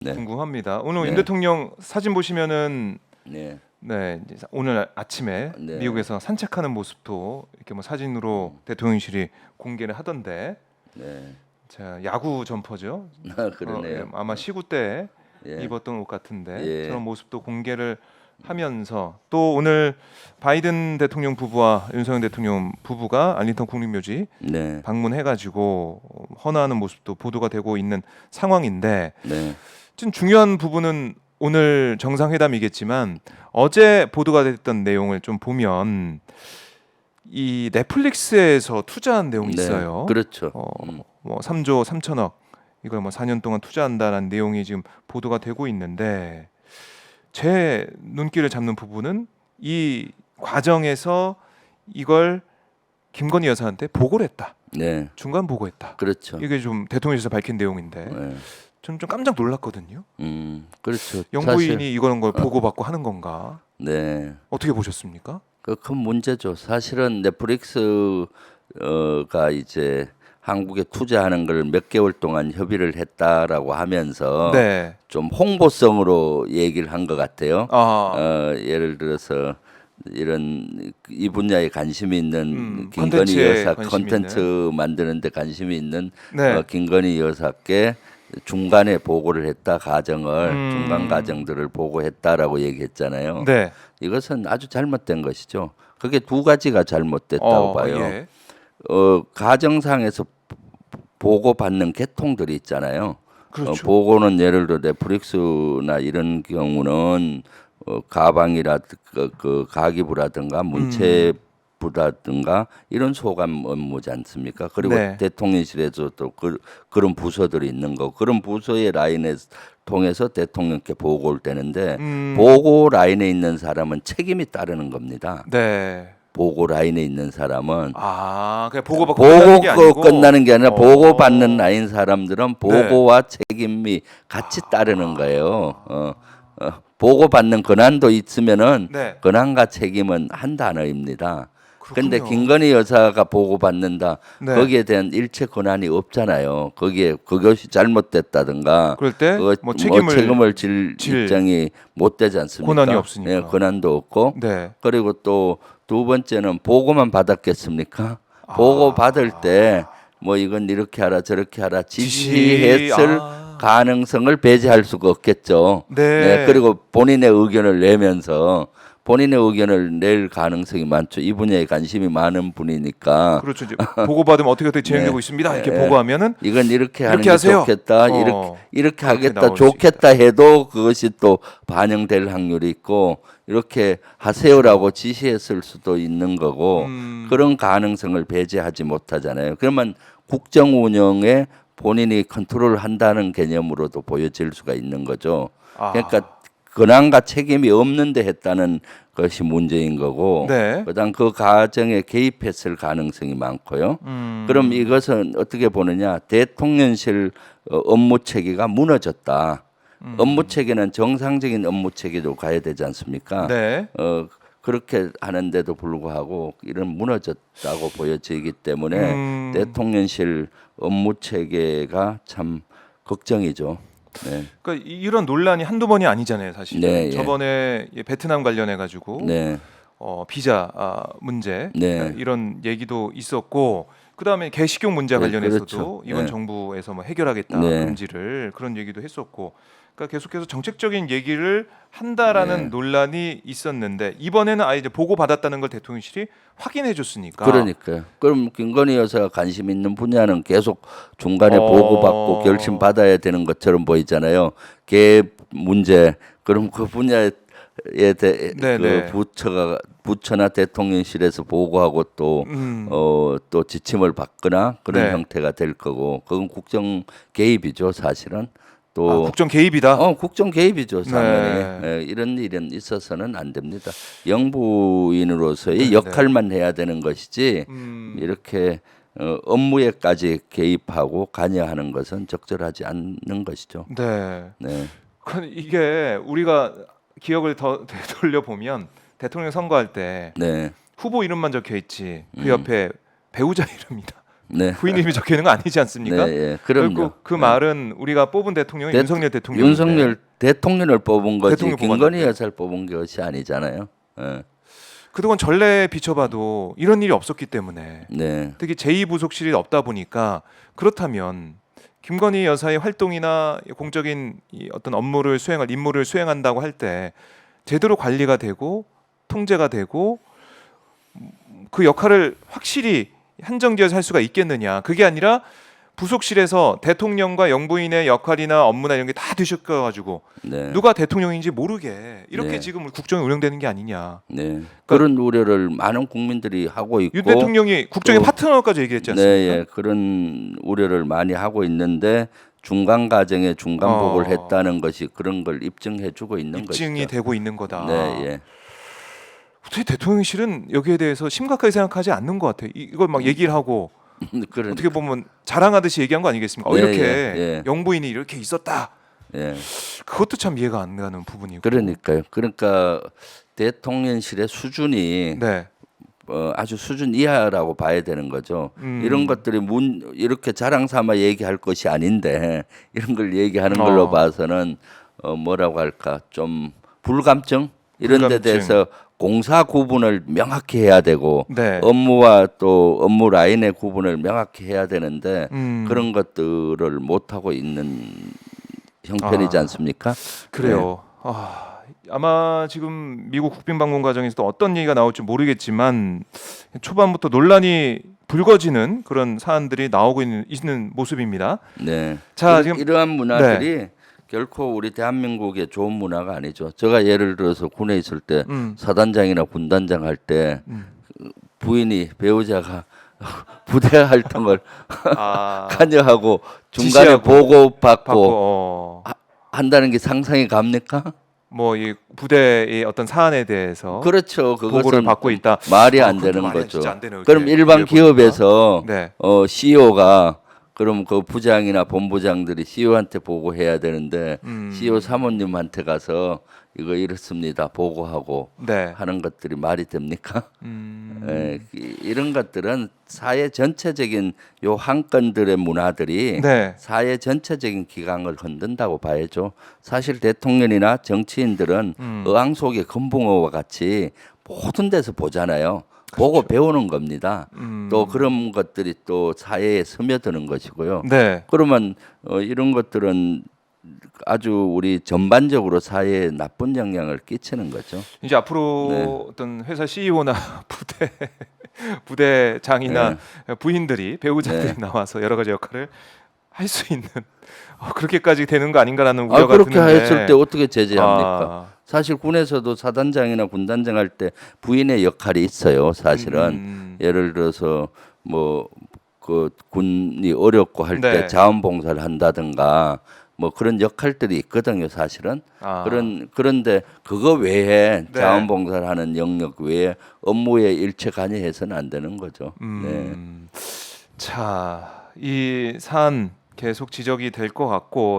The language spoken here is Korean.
네. 궁금합니다. 오늘 윤 네. 대통령 사진 보시면은 네. 네, 이제 오늘 아침에 네. 미국에서 산책하는 모습도 이렇게 뭐 사진으로 대통령실이 공개를 하던데, 네. 자 야구 점퍼죠. 그러네요. 아마 시구 때 예. 입었던 옷 같은데 예. 저런 모습도 공개를 하면서 또 오늘 바이든 대통령 부부와 윤석열 대통령 부부가 알링턴 국립묘지 네. 방문해가지고 헌화하는 모습도 보도가 되고 있는 상황인데, 네. 좀 중요한 부분은 오늘 정상회담이겠지만 어제 보도가 됐던 내용을 좀 보면 이 넷플릭스에서 투자한 내용이 네. 있어요. 그렇죠. 뭐 3조 3천억 이걸 뭐 4년 동안 투자한다는 내용이 지금 보도가 되고 있는데, 제 눈길을 잡는 부분은 이 과정에서 이걸 김건희 여사한테 보고를 했다. 네. 중간 보고했다. 그렇죠. 이게 좀 대통령실에서 밝힌 내용인데 네. 저는 좀 깜짝 놀랐거든요. 그렇죠. 영부인이 사실, 이런 걸 보고받고 하는 건가? 네. 어떻게 보셨습니까? 그 큰 문제죠. 사실은 넷플릭스가 이제 한국에 투자하는 걸 몇 개월 동안 협의를 했다라고 하면서 네. 좀 홍보성으로 얘기를 한 것 같아요. 아, 예를 들어서 이런 이 분야에 관심이 있는 김건희 콘텐츠에 여사 관심이 콘텐츠 만드는 데 관심이 있는 네. 김건희 여사께 중간에 보고를 했다, 가정을 음. 중간 가정들을 보고했다라고 얘기했잖아요. 네. 이것은 아주 잘못된 것이죠. 그게 두 가지가 잘못됐다고 봐요. 예. 가정상에서 보고받는 계통들이 있잖아요. 그렇죠. 보고는 예를 들어 넷플릭스나 이런 경우는 가방이라든가 가기부라든가 문체부라든가 이런 소감 업무지 않습니까? 그리고 네. 대통령실에서 또 그런 부서들이 있는 거, 그런 부서의 라인에 통해서 대통령께 보고를 되는데 보고 라인에 있는 사람은 책임이 따르는 겁니다. 네. 보고 라인에 있는 사람은 그냥 보고받고 끝나는 게 아니고 끝나는 게 아니라 보고받는 라인 사람들은 네. 보고와 책임이 같이 따르는 거예요. 보고받는 권한도 있으면은 네. 권한과 책임은 한 단어입니다. 근데 그렇군요. 김건희 여사가 보고받는다. 네. 거기에 대한 일체 권한이 없잖아요. 거기에 그것이 잘못됐다든가 그럴 때 그거 뭐 책임을 질 질 입장이 못 되지 않습니까? 권한이 없으니까. 네, 권한도 없고 네. 그리고 또 두 번째는 보고만 받았겠습니까? 보고 받을 때 뭐 이건 이렇게 하라 저렇게 하라 지시했을 가능성을 배제할 수가 없겠죠. 네. 그리고 본인의 의견을 내면서 본인의 의견을 낼 가능성이 많죠. 이 분야에 관심이 많은 분이니까. 그렇죠. 이제 보고받으면 어떻게 진행되고 있습니다. 이렇게 보고하면은 이건 이렇게 하는 이렇게 게 하세요. 좋겠다. 이렇게 하겠다. 나올 수 좋겠다 해도 그것이 또 반영될 확률이 있고 이렇게 하세요라고 지시했을 수도 있는 거고 그런 가능성을 배제하지 못하잖아요. 그러면 국정 운영에 본인이 컨트롤을 한다는 개념으로도 보여질 수가 있는 거죠. 그러니까 권한과 책임이 없는데 했다는 것이 문제인 거고 네. 그다음 그 과정에 개입했을 가능성이 많고요. 그럼 이것은 어떻게 보느냐? 대통령실 업무 체계가 무너졌다. 업무 체계는 정상적인 업무 체계로 가야 되지 않습니까? 네. 그렇게 하는데도 불구하고 이런 무너졌다고 보여지기 때문에 대통령실 업무 체계가 참 걱정이죠. 네. 그러니까 이런 논란이 한두 번이 아니잖아요, 사실. 네, 예. 저번에 베트남 관련해 가지고 네. 비자 문제 네. 이런 얘기도 있었고, 그다음에 개식용 문제 네, 관련해서도 그렇죠. 이건 네. 정부에서 뭐 해결하겠다 네. 금지를 그런 얘기도 했었고, 그러니까 계속해서 정책적인 얘기를 한다라는 네. 논란이 있었는데 이번에는 아예 이제 보고 받았다는 걸 대통령실이 확인해 줬으니까. 그러니까요. 그럼 김건희 여사가 관심 있는 분야는 계속 중간에 어. 보고받고 결심 받아야 되는 것처럼 보이잖아요. 개 문제 그럼 그 분야에 네네. 그 부처나 대통령실에서 보고하고 또 지침을 받거나 그런 네. 형태가 될 거고 그건 국정 개입이죠 사실은. 또 국정 개입이다. 국정 개입이죠 당연히. 네. 이런 일은 있어서는 안 됩니다. 영부인으로서의 네, 역할만 해야 되는 것이지 이렇게 업무에까지 개입하고 관여하는 것은 적절하지 않는 것이죠. 네. 네. 이게 우리가 기억을 더 되돌려 보면 대통령 선거할 때 네. 후보 이름만 적혀 있지 그 옆에 배우자 이름이다. 네. 부인 이름이 적혀 있는 거 아니지 않습니까? 네, 예. 그럼요. 결국 그 네. 말은 우리가 뽑은 대통령이 윤석열 대통령. 윤석열 대통령을 뽑은 거지 대통령 김건희 뽑았는데. 여사를 뽑은 것이 아니잖아요. 예. 그동안 전례에 비춰봐도 이런 일이 없었기 때문에 네. 특히 제2부속실이 없다 보니까 그렇다면 김건희 여사의 활동이나 공적인 이 어떤 업무를 수행할 임무를 수행한다고 할 때 제대로 관리가 되고 통제가 되고 그 역할을 확실히 한정지어서 할 수가 있겠느냐. 그게 아니라 부속실에서 대통령과 영부인의 역할이나 업무나 이런 게 다 뒤섞여가지고 네. 누가 대통령인지 모르게 이렇게 네. 지금 국정이 운영되는 게 아니냐. 네. 그런 우려를 많은 국민들이 하고 있고 윤 대통령이 국정의 또- 파트너까지 얘기했지 네, 않습니까? 예. 그런 우려를 많이 하고 있는데 중간 과정에 중간 보고를 했다는 것이 그런 걸 입증해 주고 있는 입증이 것이죠. 되고 있는 거다. 네, 예. 어떻게 대통령실은 여기에 대해서 심각하게 생각하지 않는 것 같아요. 이걸 막 얘기를 하고 그런 어떻게 보면 자랑하듯이 얘기한 거 아니겠습니까? 네, 이렇게 예. 영부인이 이렇게 있었다. 예. 그것도 참 이해가 안 가는 부분이고. 그러니까요. 그러니까 대통령실의 수준이 네. 아주 수준 이하라고 봐야 되는 거죠. 음. 이런 것들이 이렇게 자랑 삼아 얘기할 것이 아닌데 이런 걸 얘기하는 걸로 봐서는 뭐라고 할까 좀 불감증 이런 데 불감증. 대해서 공사 구분을 명확히 해야 되고 네. 업무와 또 업무 라인의 구분을 명확히 해야 되는데 음. 그런 것들을 못 하고 있는 형편이지 아. 않습니까? 그래요. 네. 아마 지금 미국 국빈 방문 과정에서도 어떤 얘기가 나올지 모르겠지만 초반부터 논란이 불거지는 그런 사안들이 나오고 있는 모습입니다. 네. 자, 지금 이러한 문화들이 결코 우리 대한민국의 좋은 문화가 아니죠. 제가 예를 들어서 군에 있을 때 사단장이나 군단장 할 때 부인이 배우자가 부대 활동을 아, 관여하고 중간에 지시하고 보고 받고 받고 한다는 게 상상이 갑니까? 뭐이 부대의 어떤 사안에 대해서 그렇죠. 보고를 그것은 받고 있다. 말이 안 그것도 되는 말이 거죠. 진짜 안 되네요, 그럼 이게. 일반 이게 보니까. 기업에서 네. CEO가 그럼 그 부장이나 본부장들이 CEO한테 보고해야 되는데 CEO 사모님한테 가서 이거 이렇습니다 보고하고 네. 하는 것들이 말이 됩니까? 이런 것들은 사회 전체적인 요 한 건들의 문화들이 네. 사회 전체적인 기강을 흔든다고 봐야죠. 사실 대통령이나 정치인들은 어항 속의 금붕어와 같이 모든 데서 보잖아요. 보고 배우는 겁니다. 또 그런 것들이 또 사회에 스며드는 것이고요. 네. 그러면 이런 것들은 아주 우리 전반적으로 사회에 나쁜 영향을 끼치는 거죠. 이제 앞으로 네. 어떤 회사 CEO나 부대장이나 부인들이 배우자들이 네. 나와서 여러 가지 역할을 할 수 있는 그렇게까지 되는 거 아닌가라는 우려가 그렇게 드는데. 했을 때 어떻게 제재합니까? 아, 사실 군에서도 사단장이나 군단장 할 때 부인의 역할이 있어요. 사실은 예를 들어서 뭐 그 군이 어렵고 할 때 네. 자원봉사를 한다든가 뭐 그런 역할들이 있거든요. 사실은 그런데 그거 외에 네. 자원봉사를 하는 영역 외에 업무에 일체 관여해서는 안 되는 거죠. 네. 자, 이 사안 계속 지적이 될 것 같고